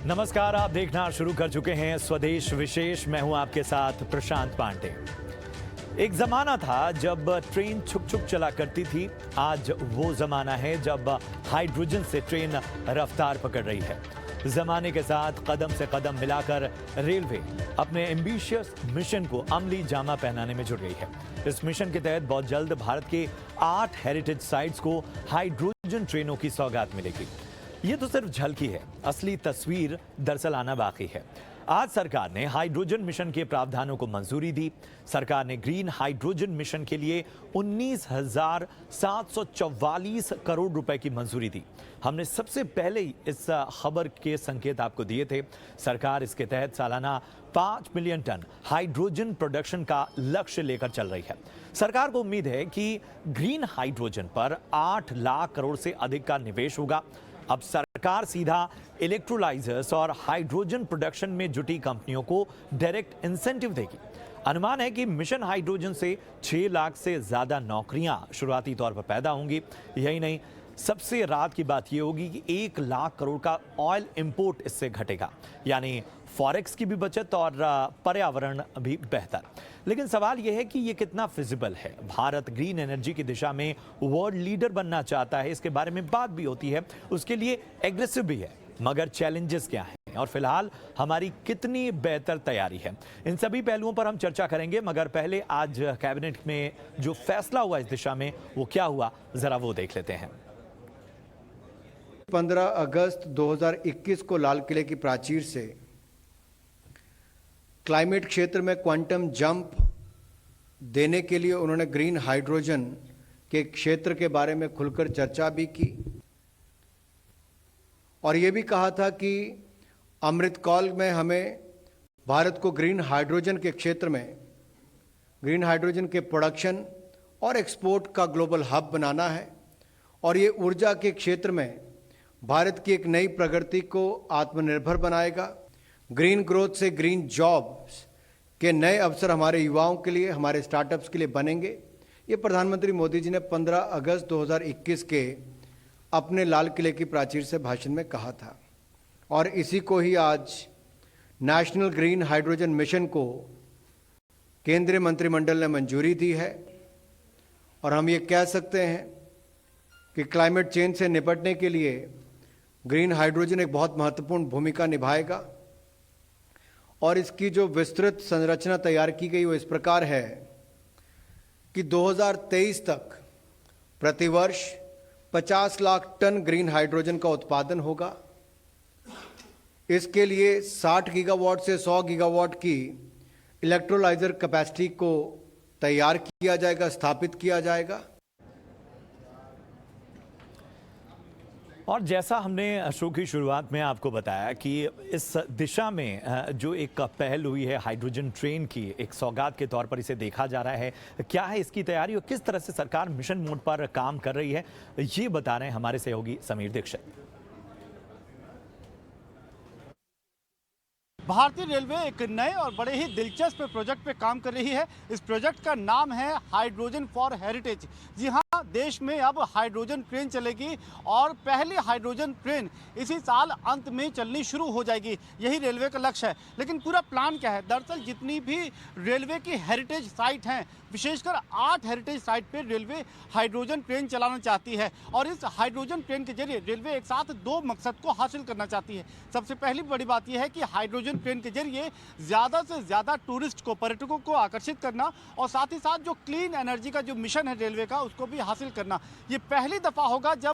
नमस्कार, आप देखना शुरू कर चुके हैं स्वदेश विशेष। मैं हूं आपके साथ प्रशांत पांडे। एक जमाना था जब ट्रेन छुक छुक चला करती थी। आज वो जमाना है जब हाइड्रोजन से ट्रेन रफ्तार पकड़ रही है। जमाने के साथ कदम से कदम मिलाकर रेलवे अपने एम्बिशियस मिशन को अमली जामा पहनाने में जुट गई है। इस मिशन के तहत बहुत जल्द भारत के 8 हेरिटेज साइट्स को हाइड्रोजन ट्रेनों की सौगात मिलेगी। ये तो सिर्फ झलकी है, असली तस्वीर दरअसल आना बाकी है। आज सरकार ने हाइड्रोजन मिशन के प्रावधानों को मंजूरी दी। सरकार ने ग्रीन हाइड्रोजन मिशन के लिए 19,744 करोड़ रुपए की मंजूरी दी। हमने सबसे पहले ही इस खबर के संकेत आपको दिए थे। सरकार इसके तहत सालाना 5 मिलियन टन हाइड्रोजन प्रोडक्शन का लक्ष्य लेकर चल रही है। सरकार को उम्मीद है कि ग्रीन हाइड्रोजन पर 8 लाख करोड़ से अधिक का निवेश होगा। अब सरकार सीधा इलेक्ट्रोलाइजर्स और हाइड्रोजन प्रोडक्शन में जुटी कंपनियों को डायरेक्ट इंसेंटिव देगी। अनुमान है कि मिशन हाइड्रोजन से 6 लाख से ज्यादा नौकरियां शुरुआती तौर पर पैदा होंगी। यही नहीं, सबसे राहत की बात यह होगी कि 1 लाख करोड़ का ऑयल इंपोर्ट इससे घटेगा, यानी फॉरेक्स की भी बचत और पर्यावरण भी बेहतर। लेकिन सवाल यह है कि यह कितना फिजिबल है। भारत ग्रीन एनर्जी की दिशा में वर्ल्ड लीडर बनना चाहता है, इसके बारे में बात भी होती है, उसके लिए एग्रेसिव भी है। मगर चैलेंजेस क्या हैं और फिलहाल हमारी कितनी बेहतर तैयारी है, इन सभी पहलुओं पर हम चर्चा करेंगे। मगर पहले आज कैबिनेट में जो फैसला हुआ इस दिशा में, वो क्या हुआ, जरा वो देख लेते हैं। 15 अगस्त 2021 को लाल किले की प्राचीर से क्लाइमेट क्षेत्र में क्वांटम जंप देने के लिए उन्होंने ग्रीन हाइड्रोजन के क्षेत्र के बारे में खुलकर चर्चा भी की और ये भी कहा था कि अमृतकाल में हमें भारत को ग्रीन हाइड्रोजन के क्षेत्र में ग्रीन हाइड्रोजन के प्रोडक्शन और एक्सपोर्ट का ग्लोबल हब बनाना है और ये ऊर्जा के क्षेत्र में भारत की एक नई प्रगति को आत्मनिर्भर बनाएगा। ग्रीन ग्रोथ से ग्रीन जॉब्स के नए अवसर हमारे युवाओं के लिए, हमारे स्टार्टअप्स के लिए बनेंगे। ये प्रधानमंत्री मोदी जी ने 15 अगस्त 2021 के अपने लाल किले की प्राचीर से भाषण में कहा था और इसी को ही आज नेशनल ग्रीन हाइड्रोजन मिशन को केंद्रीय मंत्रिमंडल ने मंजूरी दी है और हम ये कह सकते हैं कि क्लाइमेट चेंज से निपटने के लिए ग्रीन हाइड्रोजन एक बहुत महत्वपूर्ण भूमिका निभाएगा और इसकी जो विस्तृत संरचना तैयार की गई वो इस प्रकार है कि 2023 तक प्रतिवर्ष 50 लाख टन ग्रीन हाइड्रोजन का उत्पादन होगा। इसके लिए 60 गीगावाट से 100 गीगावाट की इलेक्ट्रोलाइजर कैपेसिटी को तैयार किया जाएगा, स्थापित किया जाएगा। और जैसा हमने शो की शुरुआत में आपको बताया कि इस दिशा में जो एक पहल हुई है हाइड्रोजन ट्रेन की, एक सौगात के तौर पर इसे देखा जा रहा है। क्या है इसकी तैयारी और किस तरह से सरकार मिशन मोड पर काम कर रही है, ये बता रहे हैं हमारे सहयोगी समीर दीक्षित। भारतीय रेलवे एक नए और बड़े ही दिलचस्प प्रोजेक्ट पे काम कर रही है। इस प्रोजेक्ट का नाम है हाइड्रोजन फॉर हेरिटेज। जी हाँ, देश में अब हाइड्रोजन ट्रेन चलेगी और पहली हाइड्रोजन ट्रेन इसी साल अंत में चलनी शुरू हो जाएगी। यही रेलवे का लक्ष्य है। लेकिन पूरा प्लान क्या है? दरअसल जितनी भी रेलवे की हेरिटेज साइट हैं, विशेषकर 8 हेरिटेज साइट पर रेलवे हाइड्रोजन ट्रेन चलाना चाहती है और इस हाइड्रोजन ट्रेन के जरिए रेलवे एक साथ 2 मकसद को हासिल करना चाहती है। सबसे पहली बड़ी बात यह है कि हाइड्रोजन ट्रेन के जरिए ज़्यादा से ज़्यादा टूरिस्ट को, पर्यटकों को आकर्षित करना और साथ ही साथ जो क्लीन एनर्जी का जो मिशन है रेलवे का, उसको भी हासिल करना। ये पहली दफ़ा होगा जब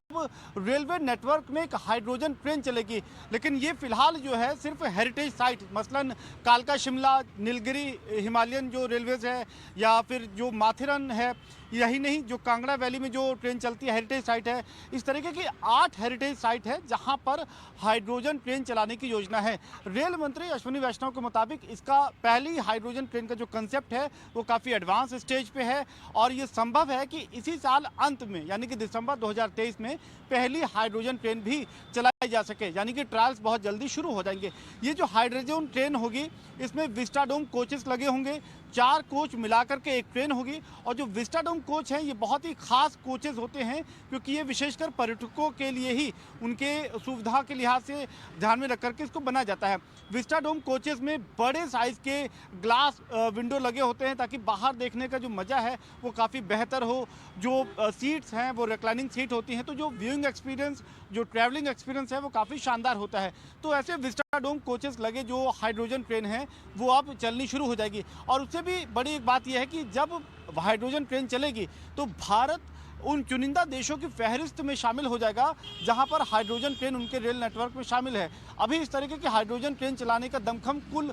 रेलवे नेटवर्क में एक हाइड्रोजन ट्रेन चलेगी। लेकिन ये फिलहाल जो है सिर्फ हेरिटेज साइट, मसलन कालका शिमला, नीलगिरी हिमालयन जो रेलवेज है या फिर जो माथेरन है, यही नहीं जो कांगड़ा वैली में जो ट्रेन चलती है हेरिटेज साइट है। इस तरीके की 8 हेरिटेज साइट है जहां पर हाइड्रोजन ट्रेन चलाने की योजना है। रेल मंत्री अश्विनी वैष्णव के मुताबिक इसका पहली हाइड्रोजन ट्रेन का जो कंसेप्ट है वो काफ़ी एडवांस स्टेज पे है और ये संभव है कि इसी साल अंत में, यानी कि दिसंबर 2023 में पहली हाइड्रोजन ट्रेन भी चलाई जा सके, यानी कि ट्रायल्स बहुत जल्दी शुरू हो जाएंगे। ये जो हाइड्रोजन ट्रेन होगी इसमें विस्टाडोम कोचेस लगे होंगे, 4 कोच मिलाकर के एक ट्रेन होगी। और जो विस्टाडोम कोच हैं ये बहुत ही खास कोचेस होते हैं, क्योंकि ये विशेषकर पर्यटकों के लिए ही उनके सुविधा के लिहाज से ध्यान में रख करके इसको बनाया जाता है। विस्टाडोम कोचेस में बड़े साइज़ के ग्लास विंडो लगे होते हैं ताकि बाहर देखने का जो मज़ा है वो काफ़ी बेहतर हो। जो सीट्स हैं वो रिक्लाइनिंग सीट होती हैं, तो जो व्यूइंग एक्सपीरियंस, जो ट्रैवलिंग एक्सपीरियंस है वो काफ़ी शानदार होता है। तो ऐसे विस्टाडोम कोचेस लगे जो हाइड्रोजन ट्रेन है वो अब चलनी शुरू हो जाएगी। और उससे भी बड़ी एक बात यह है कि जब हाइड्रोजन ट्रेन चलेगी तो भारत उन चुनिंदा देशों की फहरिस्त में शामिल हो जाएगा जहां पर हाइड्रोजन ट्रेन उनके रेल नेटवर्क में शामिल है। अभी इस तरीके की हाइड्रोजन ट्रेन चलाने का दमखम कुल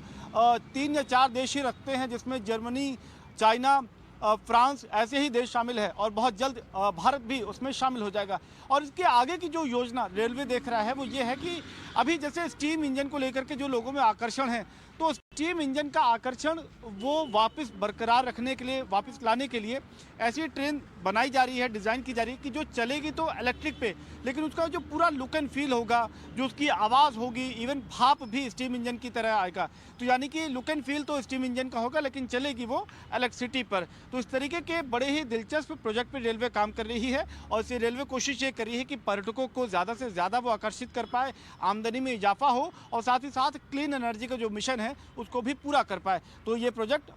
3 या 4 देश ही रखते हैं, जिसमें जर्मनी, चाइना, फ्रांस ऐसे ही देश शामिल है और बहुत जल्द भारत भी उसमें शामिल हो जाएगा। और इसके आगे की जो योजना रेलवे देख रहा है वो ये है कि अभी जैसे स्टीम इंजन को लेकर के जो लोगों में आकर्षण है, तो स्टीम इंजन का आकर्षण वो वापस बरकरार रखने के लिए, वापस लाने के लिए ऐसी ट्रेन बनाई जा रही है, डिज़ाइन की जा रही है कि जो चलेगी तो इलेक्ट्रिक पे, लेकिन उसका जो पूरा लुक एंड फील होगा, जो उसकी आवाज़ होगी, इवन भाप भी स्टीम इंजन की तरह आएगा। तो यानी कि लुक एंड फील तो स्टीम इंजन का होगा, लेकिन चलेगी वो इलेक्ट्रिसिटी पर। तो इस तरीके के बड़े ही दिलचस्प प्रोजेक्ट पर रेलवे काम कर रही है और इसे रेलवे कोशिश ये कर रही है कि पर्यटकों को ज़्यादा से ज़्यादा वो आकर्षित कर पाए, आमदनी में इजाफा हो और साथ ही साथ क्लीन एनर्जी का जो मिशन है उसको भी पूरा कर पाए। तो ये प्रोजेक्ट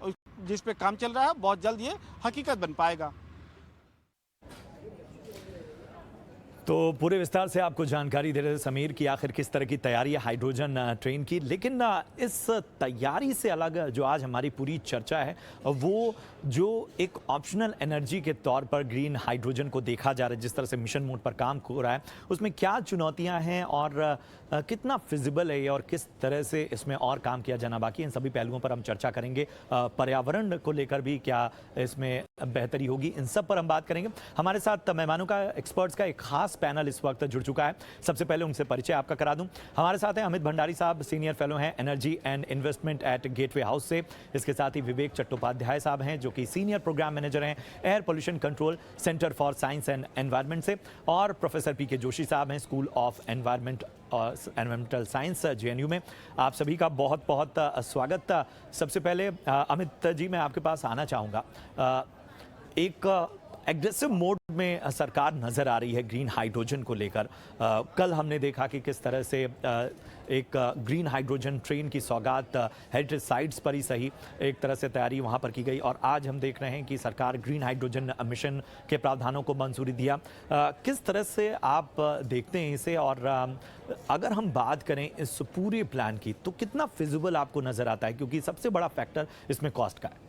जिस पे काम चल रहा है बहुत जल्द ये हकीकत बन पाएगा। तो पूरे विस्तार से आपको जानकारी दे रहे थे समीर कि आखिर किस तरह की तैयारी है हाइड्रोजन ट्रेन की। लेकिन इस तैयारी से अलग जो आज हमारी पूरी चर्चा है वो जो एक ऑप्शनल एनर्जी के तौर पर ग्रीन हाइड्रोजन को देखा जा रहा है, जिस तरह से मिशन मोड पर काम हो रहा है, उसमें क्या चुनौतियां हैं और कितना फिजिबल है ये और किस तरह से इसमें और काम किया जाना बाकी है, इन सभी पहलुओं पर हम चर्चा करेंगे। पर्यावरण को लेकर भी क्या इसमें बेहतरी होगी, इन सब पर हम बात करेंगे। हमारे साथ मेहमानों का, एक्सपर्ट्स का एक खास पैनल इस वक्त जुड़ चुका है। सबसे पहले उनसे परिचय आपका करा दूं। हमारे साथ हैं अमित भंडारी साहब, सीनियर फेलो हैं energy and investment at gateway house से। इसके साथ ही विवेक चट्टोपाध्याय साहब हैं जो कि सीनियर प्रोग्राम मैनेजर हैं air pollution control centre for science and environment से, और प्रोफेसर पीके जोशी साहब हैं school of environmental science JNU में। आप सभी का बहुत बहुत स्वागत। सबसे पहले अमित जी मैं आपके पास आना चाहूँगा। एक एग्रेसिव मोड में सरकार नज़र आ रही है ग्रीन हाइड्रोजन को लेकर। कल हमने देखा कि किस तरह से एक ग्रीन हाइड्रोजन ट्रेन की सौगात हेरिटेज साइट्स पर ही सही एक तरह से तैयारी वहाँ पर की गई, और आज हम देख रहे हैं कि सरकार ग्रीन हाइड्रोजन मिशन के प्रावधानों को मंजूरी दिया। किस तरह से आप देखते हैं इसे, और अगर हम बात करें इस पूरे प्लान की तो कितना फिजिबल आपको नज़र आता है, क्योंकि सबसे बड़ा फैक्टर इसमें कॉस्ट का है।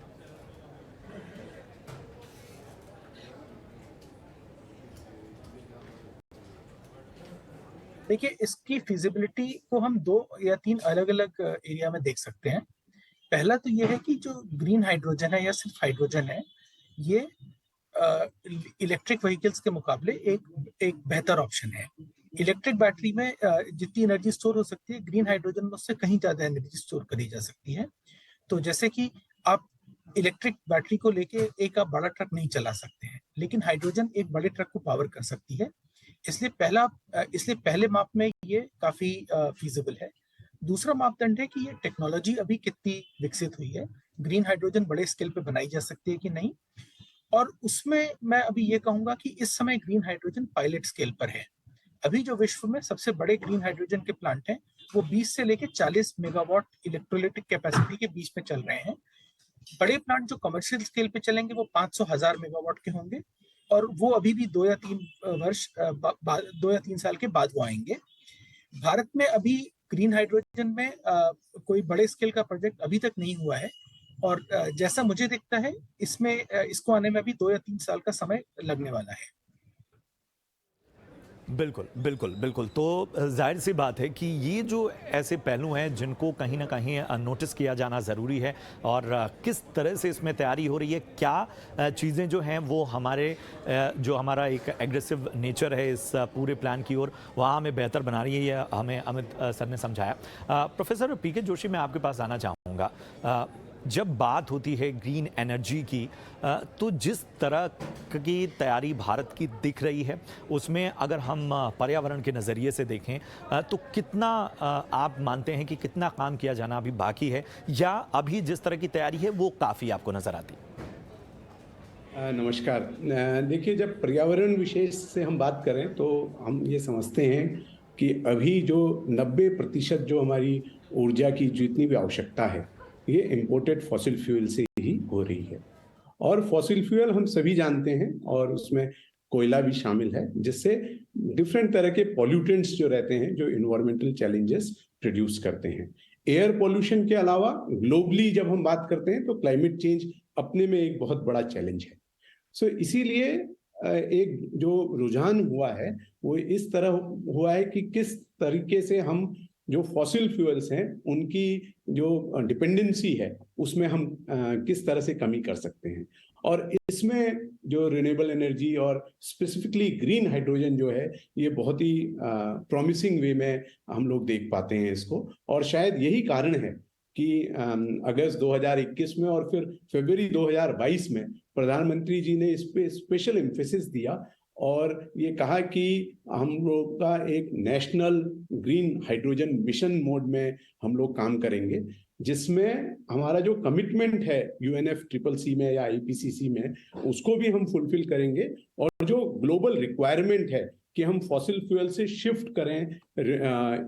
देखिए, इसकी फिजिबिलिटी को हम 2 या 3 अलग-अलग एरिया में देख सकते हैं। पहला तो ये है कि जो ग्रीन हाइड्रोजन है या सिर्फ हाइड्रोजन है, ये इलेक्ट्रिक व्हीकल्स के मुकाबले एक बेहतर ऑप्शन है। इलेक्ट्रिक बैटरी में जितनी एनर्जी स्टोर हो सकती है, ग्रीन हाइड्रोजन में उससे कहीं ज़्यादा एनर्जी स्टोर करी जा सकती है। तो जैसे कि आप इलेक्ट्रिक बैटरी को लेके एक आप बड़ा ट्रक नहीं चला सकते हैं, लेकिन हाइड्रोजन एक बड़े ट्रक को पावर कर सकती है। इसलिए पहले माप में ये काफी फीजिबल है। दूसरा मापदंड है कि ये टेक्नोलॉजी अभी कितनी विकसित हुई है, ग्रीन हाइड्रोजन बड़े स्केल पे बनाई जा सकती है कि नहीं। और उसमें मैं अभी ये कहूंगा कि इस समय ग्रीन हाइड्रोजन पायलट स्केल पर है। अभी जो विश्व में सबसे बड़े ग्रीन हाइड्रोजन के प्लांट हैं वो 20 से लेकर 40 मेगावाट इलेक्ट्रोलिटिक कैपेसिटी के बीच में चल रहे हैं। बड़े प्लांट जो कमर्शियल स्केल पे चलेंगे वो 500,000 मेगावाट के होंगे, और वो अभी भी 2 या 3 साल के बाद वो आएंगे। भारत में अभी ग्रीन हाइड्रोजन में कोई बड़े स्केल का प्रोजेक्ट अभी तक नहीं हुआ है, और जैसा मुझे दिखता है इसको आने में अभी 2 या 3 साल का समय लगने वाला है। बिल्कुल बिल्कुल बिल्कुल। तो जाहिर सी बात है कि ये जो ऐसे पहलू हैं जिनको कहीं ना कहीं नोटिस किया जाना ज़रूरी है, और किस तरह से इसमें तैयारी हो रही है, क्या चीज़ें जो हैं वो जो हमारा एक एग्रेसिव नेचर है इस पूरे प्लान की ओर, वहाँ हमें बेहतर बना रही है, ये हमें अमित सर ने समझाया। प्रोफेसर पीके जोशी मैं आपके पास आना चाहूँगा। जब बात होती है ग्रीन एनर्जी की तो जिस तरह की तैयारी भारत की दिख रही है उसमें अगर हम पर्यावरण के नज़रिए से देखें तो कितना आप मानते हैं कि कितना काम किया जाना अभी बाकी है, या अभी जिस तरह की तैयारी है वो काफ़ी आपको नज़र आती है? नमस्कार। देखिए, जब पर्यावरण विशेष से हम बात करें तो हम ये समझते हैं कि अभी जो 90% जो हमारी ऊर्जा की जितनी भी आवश्यकता है, ये इम्पोर्टेड फॉसिल फ्यूल से ही हो रही है। और फॉसिल फ्यूल हम सभी जानते हैं और उसमें कोयला भी शामिल है, जिससे डिफरेंट तरह के पॉल्यूटेंट्स जो रहते हैं, जो इन्वायरमेंटल चैलेंजेस प्रोड्यूस करते हैं। एयर पॉल्यूशन के अलावा ग्लोबली जब हम बात करते हैं तो क्लाइमेट चेंज अपने में एक बहुत बड़ा चैलेंज है। इसीलिए एक जो रुझान हुआ है वो इस तरह हुआ है कि किस तरीके से हम जो फॉसिल फ्यूल्स हैं उनकी जो डिपेंडेंसी है उसमें हम किस तरह से कमी कर सकते हैं। और इसमें जो रिन्यूएबल एनर्जी और स्पेसिफिकली ग्रीन हाइड्रोजन जो है, ये बहुत ही प्रॉमिसिंग वे में हम लोग देख पाते हैं इसको। और शायद यही कारण है कि अगस्त 2021 में और फिर फरवरी 2022 में प्रधानमंत्री जी ने इस पे स्पेशल एम्फेसिस दिया और ये कहा कि हम लोग का एक national green hydrogen mission mode में हम लोग काम करेंगे, जिसमें हमारा जो कमिटमेंट है UNFCCC में या IPCC में, उसको भी हम फुलफिल करेंगे। और जो ग्लोबल रिक्वायरमेंट है कि हम फॉसिल फ्यूल से शिफ्ट करें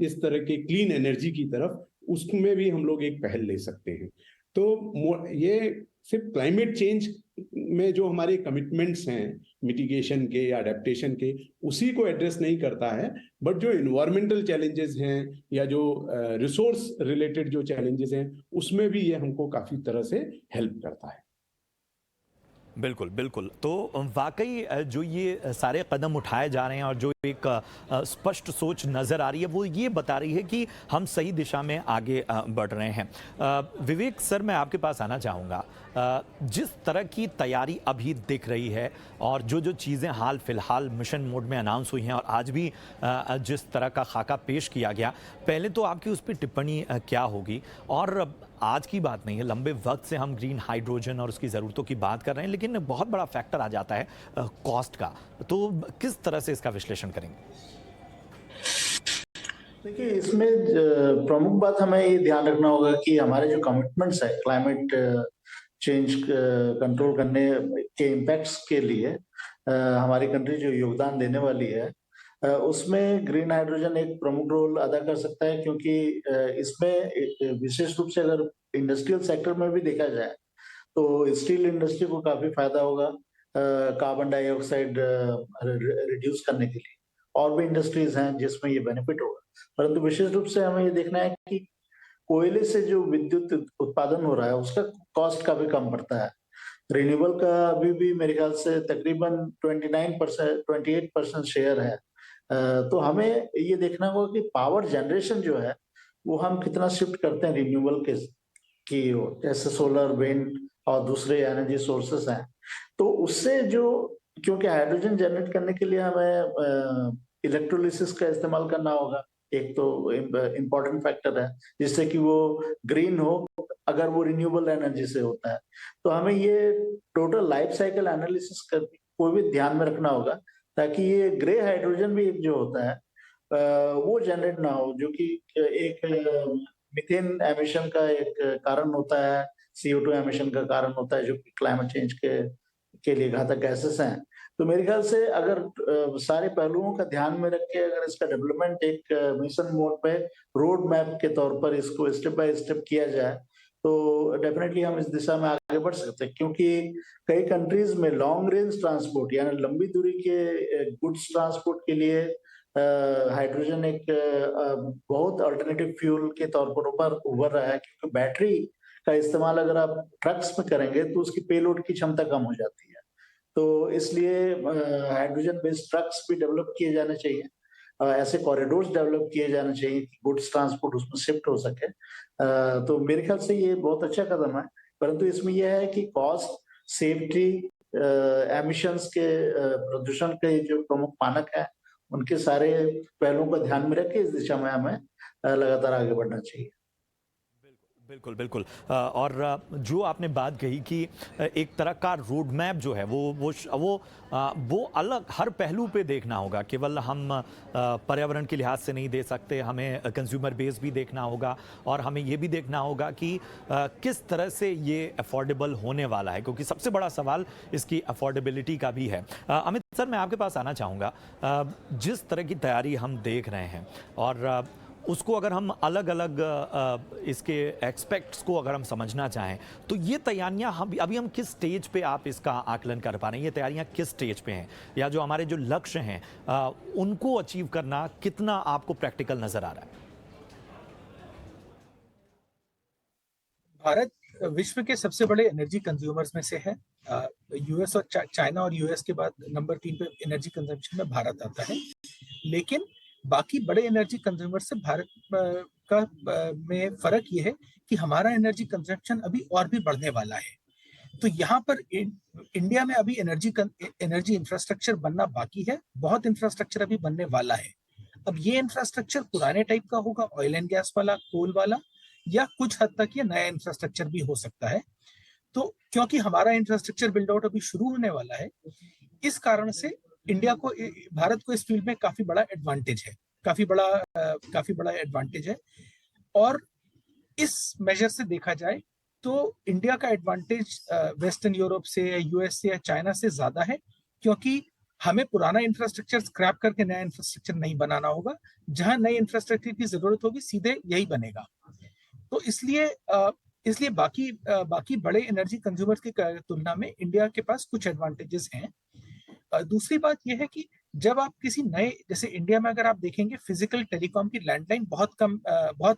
इस तरह के क्लीन एनर्जी की तरफ, उसमें भी हम लोग एक पहल ले सकते हैं। तो ये सिर्फ क्लाइमेट चेंज में जो हमारे कमिटमेंट्स हैं मिटिगेशन के या अडेप्टेशन के, उसी को एड्रेस नहीं करता है, बट जो इन्वायरमेंटल चैलेंजेस हैं या जो रिसोर्स रिलेटेड जो चैलेंजेस हैं, उसमें भी ये हमको काफी तरह से हेल्प करता है। बिल्कुल, बिल्कुल। तो वाक़ई जो ये सारे कदम उठाए जा रहे हैं और जो एक स्पष्ट सोच नज़र आ रही है, वो ये बता रही है कि हम सही दिशा में आगे बढ़ रहे हैं। विवेक सर, मैं आपके पास आना चाहूँगा। जिस तरह की तैयारी अभी दिख रही है और जो चीज़ें हाल फिलहाल मिशन मोड में अनाउंस हुई हैं और आज भी जिस तरह का खाका पेश किया गया, पहले तो आपकी उस पे टिप्पणी क्या होगी? और आज की बात नहीं है, लंबे वक्त से हम ग्रीन हाइड्रोजन और उसकी ज़रूरतों की बात कर रहे हैं, लेकिन बहुत बड़ा फैक्टर आ जाता है कॉस्ट का। तो किस तरह से इसका विश्लेषण करेंगे? देखिए, इसमें प्रमुख बात हमें ये ध्यान रखना होगा कि हमारे जो कमिटमेंट्स है क्लाइमेट चेंज कंट्रोल करने के इम्पैक्ट्स के लिए हमारी कंट्री जो योगदान देने वाली है, उसमें ग्रीन हाइड्रोजन एक प्रमुख रोल अदा कर सकता है, क्योंकि इसमें विशेष रूप से अगर इंडस्ट्रियल सेक्टर में भी देखा जाए तो स्टील इंडस्ट्री को काफी फायदा होगा कार्बन डाइऑक्साइड रिड्यूस करने के लिए। और भी इंडस्ट्रीज हैं जिसमें ये बेनिफिट होगा, परंतु विशेष रूप से हमें ये देखना है कि कोयले से जो विद्युत उत्पादन हो रहा है उसका कॉस्ट काफी कम पड़ता है। रिन्यूएबल का अभी भी मेरे ख्याल से तकरीबन 28% शेयर है। तो हमें ये देखना होगा कि पावर जनरेशन जो है वो हम कितना शिफ्ट करते हैं रिन्यूएबल के की ओर, जैसे सोलर, विंड और दूसरे एनर्जी सोर्सेस हैं। तो उससे जो, क्योंकि हाइड्रोजन जनरेट करने के लिए हमें इलेक्ट्रोलिसिस का इस्तेमाल करना होगा, एक तो इम्पोर्टेंट फैक्टर है, जिससे कि वो ग्रीन हो अगर वो रिन्यूएबल एनर्जी से होता है। तो हमें ये टोटल लाइफ साइकिल एनालिसिस को भी ध्यान में रखना होगा, ताकि ये ग्रे हाइड्रोजन भी जो होता है वो जनरेट ना हो, जो कि एक मीथेन एमिशन का एक कारण होता है, CO2 एमिशन का कारण होता है, जो कि क्लाइमेट चेंज के लिए घातक गैसेस हैं। तो मेरे ख्याल से अगर सारे पहलुओं का ध्यान में रख के अगर इसका डेवलपमेंट एक मिशन मोड पे रोड मैप के तौर पर इसको स्टेप बाय स्टेप किया जाए, तो डेफिनेटली हम इस दिशा में आगे बढ़ सकते हैं। क्योंकि कई कंट्रीज में लॉन्ग रेंज ट्रांसपोर्ट यानी लंबी दूरी के गुड्स ट्रांसपोर्ट के लिए हाइड्रोजन एक बहुत अल्टरनेटिव फ्यूल के तौर पर उभर रहा है, क्योंकि बैटरी का इस्तेमाल अगर आप ट्रक्स में करेंगे तो उसकी पेलोड की क्षमता कम हो जाती है। तो इसलिए हाइड्रोजन बेस्ड ट्रक्स भी डेवलप किए जाने चाहिए, ऐसे कॉरिडोर्स डेवलप किए जाने चाहिए कि गुड्स ट्रांसपोर्ट उसमें शिफ्ट हो सके। तो मेरे ख्याल से ये बहुत अच्छा कदम है, परंतु इसमें यह है कि कॉस्ट, सेफ्टी, एमिशंस के प्रदूषण के जो प्रमुख मानक है, उनके सारे पहलुओं को ध्यान में रख के इस दिशा में हमें लगातार आगे बढ़ना चाहिए। बिल्कुल, बिल्कुल। और जो आपने बात कही कि एक तरह का रोड मैप जो है वो अलग हर पहलू पे देखना होगा। केवल हम पर्यावरण के लिहाज से नहीं दे सकते, हमें कंज्यूमर बेस भी देखना होगा और हमें ये भी देखना होगा कि किस तरह से ये अफोर्डेबल होने वाला है, क्योंकि सबसे बड़ा सवाल इसकी अफोर्डेबिलिटी का भी है। अमित सर, मैं आपके पास आना चाहूँगा। जिस तरह की तैयारी हम देख रहे हैं और उसको अगर हम अलग अलग इसके एक्सपेक्ट्स को अगर हम समझना चाहें तो ये तैयारियां अभी हम किस स्टेज पे आप इसका आकलन कर पा रहे हैं? ये तैयारियां किस स्टेज पे हैं, या जो हमारे जो लक्ष्य हैं उनको अचीव करना कितना आपको प्रैक्टिकल नजर आ रहा है? भारत विश्व के सबसे बड़े एनर्जी कंज्यूमर्स में से है। यूएस और चाइना और यूएस के बाद नंबर 3 पे एनर्जी कंजम्पशन में भारत आता है। लेकिन बाकी बड़े एनर्जी कंज्यूमर से भारत का में फर्क ये है कि हमारा एनर्जी कंजम्पशन अभी और भी बढ़ने वाला है। तो यहाँ पर इंडिया में अभी एनर्जी इंफ्रास्ट्रक्चर बनना बाकी है। बहुत इंफ्रास्ट्रक्चर अभी बनने वाला है। अब ये इंफ्रास्ट्रक्चर पुराने टाइप का होगा, ऑयल एंड गैस वाला, कोल वाला, या कुछ हद तक ये नया इंफ्रास्ट्रक्चर भी हो सकता है। तो क्योंकि हमारा इंफ्रास्ट्रक्चर बिल्ड आउट अभी शुरू होने वाला है, इस कारण से भारत को इस फील्ड में काफी बड़ा एडवांटेज है, काफी बड़ा एडवांटेज है। और इस मेजर से देखा जाए तो इंडिया का एडवांटेज वेस्टर्न यूरोप से, यूएस से या चाइना से ज्यादा है, क्योंकि हमें पुराना इंफ्रास्ट्रक्चर स्क्रैप करके नया इंफ्रास्ट्रक्चर नहीं बनाना होगा। जहां नए इंफ्रास्ट्रक्चर की जरूरत होगी सीधे यही बनेगा। तो इसलिए बाकी बड़े एनर्जी कंज्यूमर्स की तुलना में इंडिया के पास कुछ एडवांटेजेस हैं। दूसरी बात यह है कि जब आप किसी नए, जैसे इंडिया में अगर आप देखेंगे फिजिकल टेलीकॉम की लैंडलाइन बहुत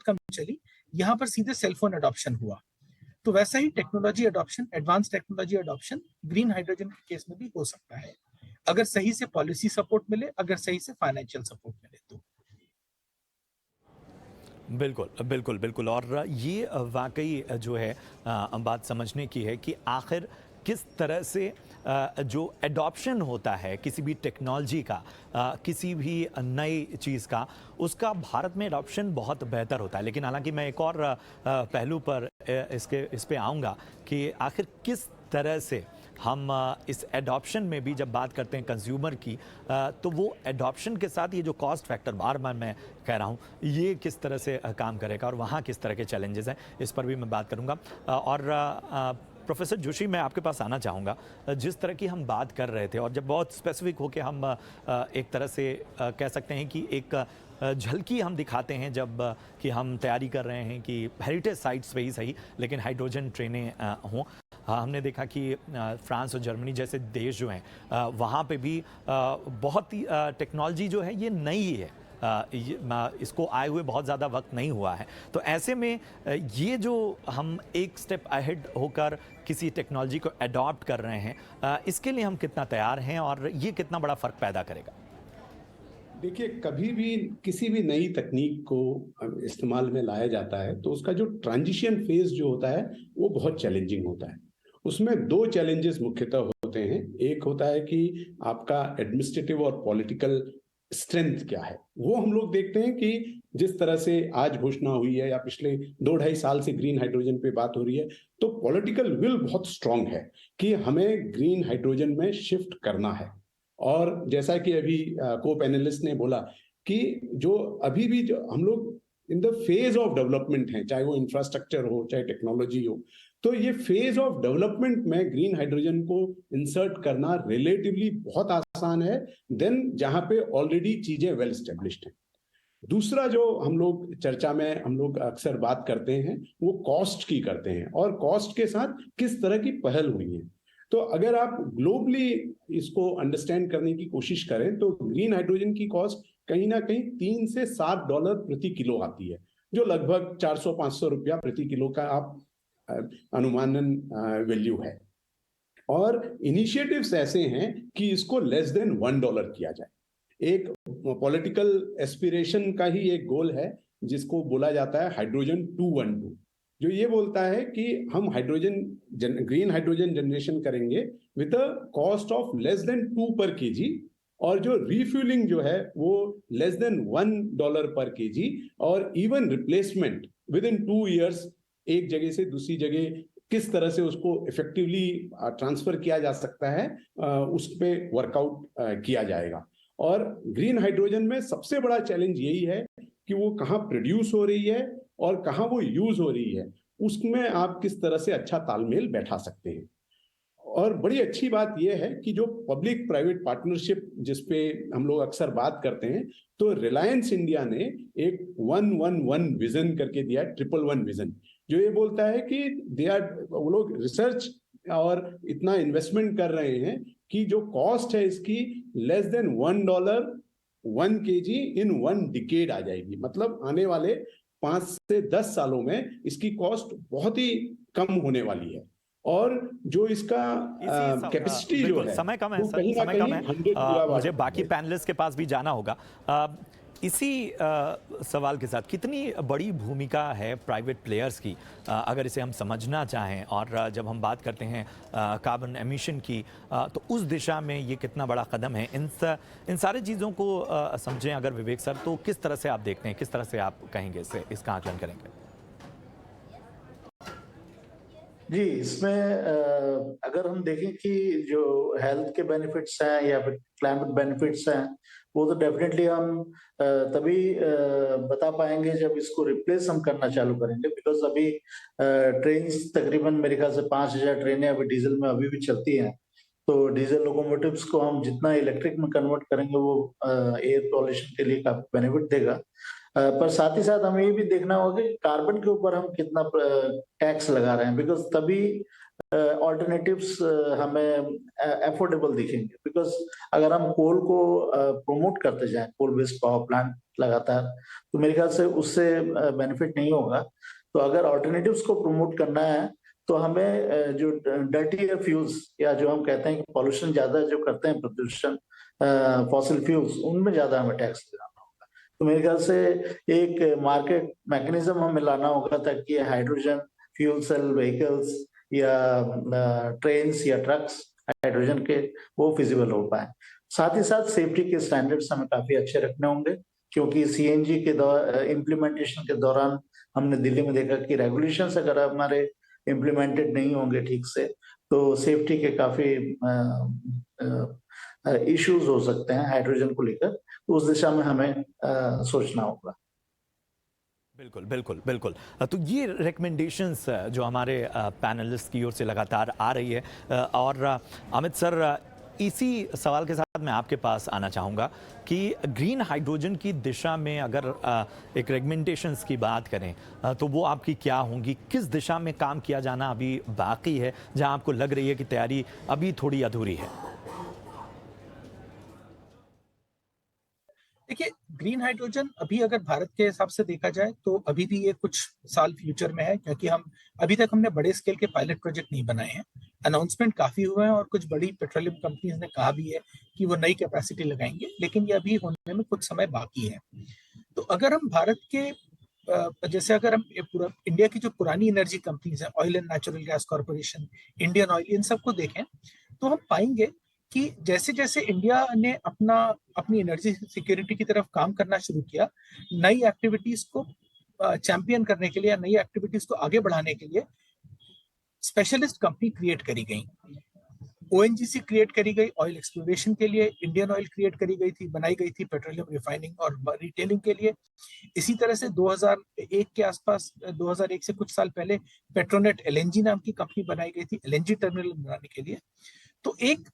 कम चली, यहाँ पर सीधे सेलफोन अडॉप्शन हुआ। तो वैसा ही technology adoption, advance technology adoption green hydrogen के केस में भी हो सकता है, अगर सही से पॉलिसी सपोर्ट मिले, अगर सही से फाइनेंशियल सपोर्ट मिले तो। बिल्कुल, बिल्कुल, बिल्कुल। और ये वाकई जो है बात समझने की है कि आखिर किस तरह से जो एडॉप्शन होता है किसी भी टेक्नोलॉजी का, किसी भी नई चीज़ का, उसका भारत में एडॉप्शन बहुत बेहतर होता है। लेकिन हालांकि मैं एक और पहलू पर इस पे आऊँगा कि आखिर किस तरह से हम इस एडॉप्शन में भी जब बात करते हैं कंज्यूमर की, तो वो एडॉप्शन के साथ ये जो कॉस्ट फैक्टर बार बार मैं कह रहा हूँ, ये किस तरह से काम करेगा और वहाँ किस तरह के चैलेंजेस हैं, इस पर भी मैं बात करूँगा। और प्रोफेसर जोशी, मैं आपके पास आना चाहूँगा। जिस तरह की हम बात कर रहे थे और जब बहुत स्पेसिफिक होकर हम एक तरह से कह सकते हैं कि एक झलकी हम दिखाते हैं जब कि हम तैयारी कर रहे हैं कि हेरिटेज साइट्स पे ही सही लेकिन हाइड्रोजन ट्रेनें हों। हमने देखा कि फ्रांस और जर्मनी जैसे देश जो हैं वहाँ पे भी बहुत ही टेक्नोलॉजी जो है ये नई है, इसको आए हुए बहुत ज़्यादा वक्त नहीं हुआ है। तो ऐसे में ये जो हम एक स्टेप अहेड होकर किसी टेक्नोलॉजी को अडॉप्ट कर रहे हैं, इसके लिए हम कितना तैयार हैं और ये कितना बड़ा फ़र्क पैदा करेगा? देखिए, कभी भी किसी भी नई तकनीक को इस्तेमाल में लाया जाता है तो उसका जो ट्रांजिशन फेज जो होता है वो बहुत चैलेंजिंग होता है। उसमें दो चैलेंजेस मुख्यतः होते हैं। एक होता है कि आपका एडमिनिस्ट्रेटिव और पॉलिटिकल स्ट्रेंथ क्या है। वो हम लोग देखते हैं कि जिस तरह से आज घोषणा हुई है या पिछले 2-2.5 साल से ग्रीन हाइड्रोजन पे बात हो रही है, तो पॉलिटिकल विल बहुत स्ट्रांग है कि हमें ग्रीन हाइड्रोजन में शिफ्ट करना है। और जैसा कि अभी को पैनलिस्ट ने बोला कि जो अभी भी जो हम लोग in the phase of development हैं, चाहे वो इंफ्रास्ट्रक्चर हो चाहे टेक्नोलॉजी हो, तो ये फेज ऑफ डेवलपमेंट में ग्रीन हाइड्रोजन को इंसर्ट करना रिलेटिवली बहुत आसान है देन जहां पे ऑलरेडी चीजें वेल एस्टेब्लिश्ड हैं। दूसरा जो हम लोग चर्चा में हम लोग अक्सर बात करते हैं वो कॉस्ट की करते हैं और कॉस्ट के साथ किस तरह की पहल हुई है। तो अगर आप ग्लोबली इसको अंडरस्टैंड करने की कोशिश करें तो ग्रीन हाइड्रोजन की कॉस्ट कहीं ना कहीं $3 से $7 प्रति किलो आती है, जो लगभग 400-500 रुपया प्रति किलो का आप अनुमानन वैल्यू है। और इनिशिएटिव्स ऐसे हैं कि इसको लेस देन $1 किया जाए। एक पॉलिटिकल एस्पिरेशन का ही एक गोल है जिसको बोला जाता है हाइड्रोजन 212, जो ये बोलता है कि हम ग्रीन हाइड्रोजन जनरेशन करेंगे with a cost of less than 2 पर केजी, और जो रिफ्यूलिंग जो है वो लेस देन $1 पर केजी, और even replacement with in 2 years एक जगह से दूसरी जगह किस तरह से उसको इफेक्टिवली ट्रांसफर किया जा सकता है, उस पे वर्कआउट किया जाएगा। और ग्रीन हाइड्रोजन में सबसे बड़ा चैलेंज यही है कि वो कहाँ प्रोड्यूस हो रही है और कहाँ वो यूज हो रही है, उसमें आप किस तरह से अच्छा तालमेल बैठा सकते हैं। और बड़ी अच्छी बात यह है कि जो पब्लिक प्राइवेट पार्टनरशिप जिस पे हम लोग अक्सर बात करते हैं, तो रिलायंस इंडिया ने एक 1-1-1 विजन करके दिया, 1-1-1 विजन, जो ये बोलता है कि वो लोग रिसर्च और इतना इन्वेस्टमेंट कर रहे हैं कि जो कॉस्ट है इसकी लेस देन $1 1 kg इन 1 डिकेड आ जाएगी। मतलब आने वाले 5 से 10 सालों में इसकी कॉस्ट बहुत ही कम होने वाली है। और जो इसका कैपेसिटी जो है, समय कम है, वो कहीं ना समय कम है। 100 गीगावाट मुझे बाकी पैनलिस्ट के पास भी जाना होगा। इसी सवाल के साथ कितनी बड़ी भूमिका है प्राइवेट प्लेयर्स की, अगर इसे हम समझना चाहें, और जब हम बात करते हैं कार्बन एमिशन की, तो उस दिशा में ये कितना बड़ा कदम है, इन सारी चीज़ों को समझें अगर विवेक सर, तो किस तरह से आप देखते हैं, किस तरह से आप कहेंगे इसका आकलन करेंगे? जी, इसमें अगर हम देखें कि जो हेल्थ के बेनिफिट्स हैं या फिर क्लाइमेट बेनिफिट्स हैं, वो तो डेफिनेटली हम तभी बता पाएंगे जब इसको रिप्लेस हम करना चालू करेंगे। बिकॉज अभी ट्रेन तकरीबन मेरे ख्याल से 5000 ट्रेनें अभी डीजल में अभी भी चलती हैं। तो डीजल लोकोमोटिव्स को हम जितना इलेक्ट्रिक में कन्वर्ट करेंगे वो एयर पॉल्यूशन के लिए काफी बेनिफिट देगा। पर साथ ही साथ हमें ये भी देखना होगा कि कार्बन के ऊपर हम कितना टैक्स लगा रहे हैं, बिकॉज तभी ऑल्टरनेटिव्स हमें अफोर्डेबल दिखेंगे। बिकॉज अगर हम कोल को प्रमोट करते जाएं, कोल बेस्ड पावर प्लांट लगातार, तो मेरे ख्याल से उससे बेनिफिट नहीं होगा। तो अगर ऑल्टरनेटिव्स को प्रमोट करना है तो हमें जो डर्टी फ्यूल्स या जो हम कहते हैं कि पॉल्यूशन ज्यादा जो करते हैं, प्रदूषण, फॉसिल फ्यूल्स, उनमें ज्यादा हमें टैक्स लगाना होगा। तो मेरे ख्याल से एक मार्केट मैकेनिज्म हमें लाना होगा ताकि हाइड्रोजन फ्यूल सेल व्हीकल्स या ट्रेन्स या ट्रक्स हाइड्रोजन के वो फिजिबल हो पाए। साथ ही साथ सेफ्टी के स्टैंडर्ड्स हमें काफी अच्छे रखने होंगे, क्योंकि सीएनजी के इम्प्लीमेंटेशन के दौरान हमने दिल्ली में देखा कि रेगुलेशंस अगर हमारे इम्प्लीमेंटेड नहीं होंगे ठीक से, तो सेफ्टी के काफी इश्यूज हो सकते हैं हाइड्रोजन को लेकर। तो उस दिशा में हमें सोचना होगा। बिल्कुल बिल्कुल बिल्कुल। तो ये रिकमेंडेशंस जो हमारे पैनलिस्ट की ओर से लगातार आ रही है, और अमित सर, इसी सवाल के साथ मैं आपके पास आना चाहूँगा कि ग्रीन हाइड्रोजन की दिशा में अगर एक रेगमेंटेशंस की बात करें, तो वो आपकी क्या होंगी? किस दिशा में काम किया जाना अभी बाकी है, जहां आपको लग रही है कि तैयारी अभी थोड़ी अधूरी है? देखिए, ग्रीन हाइड्रोजन अभी अगर भारत के हिसाब से देखा जाए तो अभी भी ये कुछ साल फ्यूचर में है, क्योंकि अभी तक हमने बड़े स्केल के पायलट प्रोजेक्ट नहीं बनाए हैं। अनाउंसमेंट काफी हुए हैं और कुछ बड़ी पेट्रोलियम कंपनीज ने कहा भी है कि वो नई कैपेसिटी लगाएंगे, लेकिन ये अभी होने में कुछ समय बाकी है। तो अगर हम भारत के जैसे अगर हम पूरा इंडिया की जो पुरानी एनर्जी कंपनीज है, oil and natural gas corporation, Indian oil, इन सबको देखें तो हम पाएंगे कि जैसे जैसे इंडिया ने अपनी एनर्जी सिक्योरिटी की तरफ काम करना शुरू किया, नई एक्टिविटीज को चैंपियन करने के लिए, नई एक्टिविटीज को आगे बढ़ाने के लिए स्पेशलिस्ट कंपनी क्रिएट करी गई। ओएनजीसी क्रिएट करी गई ऑयल एक्सप्लोरेशन के लिए, इंडियन ऑयल क्रिएट करी गई थी, बनाई गई थी पेट्रोलियम रिफाइनिंग और रिटेलिंग के लिए। इसी तरह से 2001 के आसपास, 2001 से कुछ साल पहले पेट्रोनेट एलएनजी नाम की कंपनी बनाई गई थी एलएनजी टर्मिनल बनाने के लिए। तो एक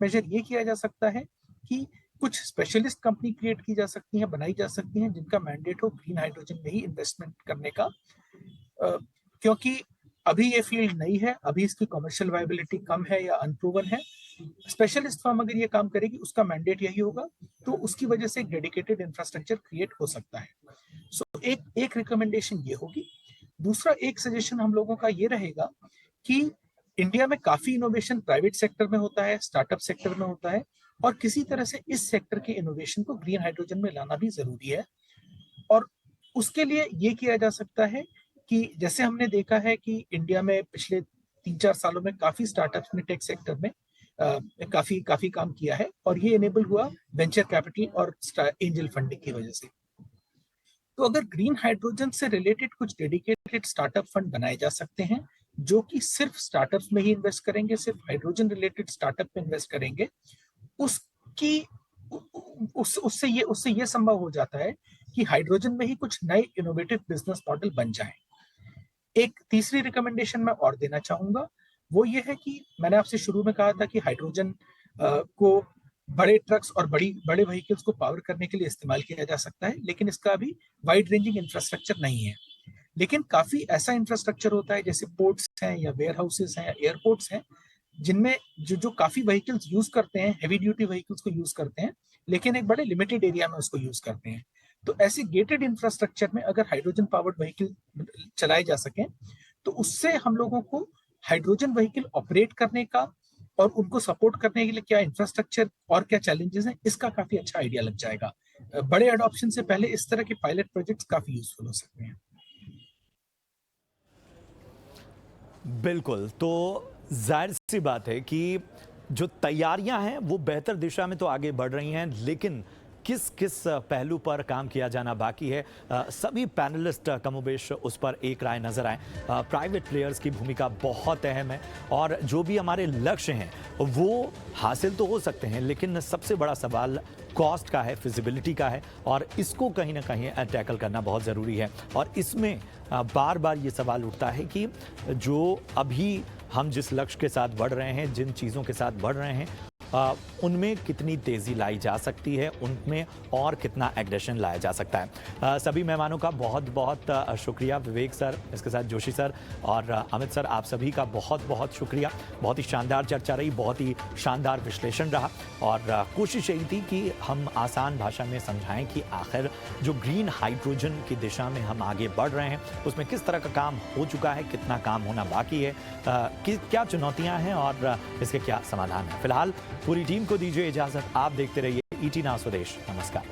मेजर ये किया जा सकता है कि कुछ स्पेशलिस्ट कंपनी क्रिएट की जा सकती हैं, बनाई जा सकती हैं, जिनका मैंडेट हो ग्रीन हाइड्रोजन में ही इन्वेस्टमेंट करने का, क्योंकि अभी ये फील्ड नई है, अभी इसकी कमर्शियल वायबिलिटी कम है या अनप्रूवन है। स्पेशलिस्ट फर्म अगर ये काम करेगी, उसका मैंडेट यही होगा, तो उसकी वजह से एक डेडिकेटेड इंफ्रास्ट्रक्चर क्रिएट हो सकता है। सो एक रिकमेंडेशन ये होगी। दूसरा एक सजेशन हम लोगों का ये रहेगा कि इंडिया में काफी इनोवेशन प्राइवेट सेक्टर में होता है, स्टार्टअप सेक्टर में होता है, और किसी तरह से इस सेक्टर के इनोवेशन को ग्रीन हाइड्रोजन में लाना भी जरूरी है। और उसके लिए ये किया जा सकता है कि जैसे हमने देखा है कि इंडिया में पिछले 3-4 सालों में काफी स्टार्टअप्स ने टेक सेक्टर में काफी काम किया है, और ये एनेबल हुआ वेंचर कैपिटल और एंजल फंडिंग की वजह से। तो अगर ग्रीन हाइड्रोजन से रिलेटेड कुछ डेडिकेटेड स्टार्टअप फंड बनाए जा सकते हैं जो कि सिर्फ स्टार्टअप्स में ही इन्वेस्ट करेंगे, सिर्फ हाइड्रोजन रिलेटेड स्टार्टअप में इन्वेस्ट करेंगे, उसकी उससे ये संभव हो जाता है कि हाइड्रोजन में ही कुछ नए इनोवेटिव बिजनेस मॉडल बन जाएं। एक तीसरी रिकमेंडेशन मैं और देना चाहूंगा, वो ये है कि मैंने आपसे शुरू में कहा था कि हाइड्रोजन को बड़े ट्रक्स और बड़े व्हीकल्स को पावर करने के लिए इस्तेमाल किया जा सकता है, लेकिन इसका अभी वाइड रेंजिंग इंफ्रास्ट्रक्चर नहीं है। लेकिन काफी ऐसा इंफ्रास्ट्रक्चर होता है जैसे पोर्ट्स हैं या वेयर हाउसेस हैं या एयरपोर्ट्स हैं, जिनमें जो काफी व्हीकल्स यूज करते हैं, हेवी ड्यूटी व्हीकल्स को यूज करते हैं, लेकिन एक बड़े लिमिटेड एरिया में उसको यूज करते हैं। तो ऐसे गेटेड इंफ्रास्ट्रक्चर में अगर हाइड्रोजन पावर्ड व्हीकल चलाए जा सकें तो उससे हम लोगों को हाइड्रोजन व्हीकल ऑपरेट करने का और उनको सपोर्ट करने के लिए क्या इंफ्रास्ट्रक्चर और क्या चैलेंजेस हैं, इसका काफी अच्छा आइडिया लग जाएगा। बड़े अडॉप्शन से पहले इस तरह के पायलट प्रोजेक्ट्स काफी यूजफुल हो सकते हैं। बिल्कुल, तो जाहिर सी बात है कि जो तैयारियां हैं वो बेहतर दिशा में तो आगे बढ़ रही हैं, लेकिन किस किस पहलू पर काम किया जाना बाकी है, सभी पैनलिस्ट कमोबेश उस पर एक राय नजर आए। प्राइवेट प्लेयर्स की भूमिका बहुत अहम है और जो भी हमारे लक्ष्य हैं वो हासिल तो हो सकते हैं, लेकिन सबसे बड़ा सवाल कॉस्ट का है, फिजिबिलिटी का है, और इसको कहीं ना कहीं टैकल करना बहुत ज़रूरी है। और इसमें बार बार ये सवाल उठता है कि जो अभी हम जिस लक्ष्य के साथ बढ़ रहे हैं, जिन चीज़ों के साथ बढ़ रहे हैं, उनमें कितनी तेज़ी लाई जा सकती है, उनमें और कितना एग्रेशन लाया जा सकता है। सभी मेहमानों का बहुत बहुत शुक्रिया, विवेक सर, इसके साथ जोशी सर और अमित सर, आप सभी का बहुत बहुत शुक्रिया। बहुत ही शानदार चर्चा रही, बहुत ही शानदार विश्लेषण रहा, और कोशिश यही थी कि हम आसान भाषा में समझाएं कि आखिर जो ग्रीन हाइड्रोजन की दिशा में हम आगे बढ़ रहे हैं उसमें किस तरह का काम हो चुका है, कितना काम होना बाकी है, क्या चुनौतियाँ हैं और इसके क्या समाधान है। फिलहाल पूरी टीम को दीजिए इजाजत, आप देखते रहिए ET Now स्वदेश। नमस्कार।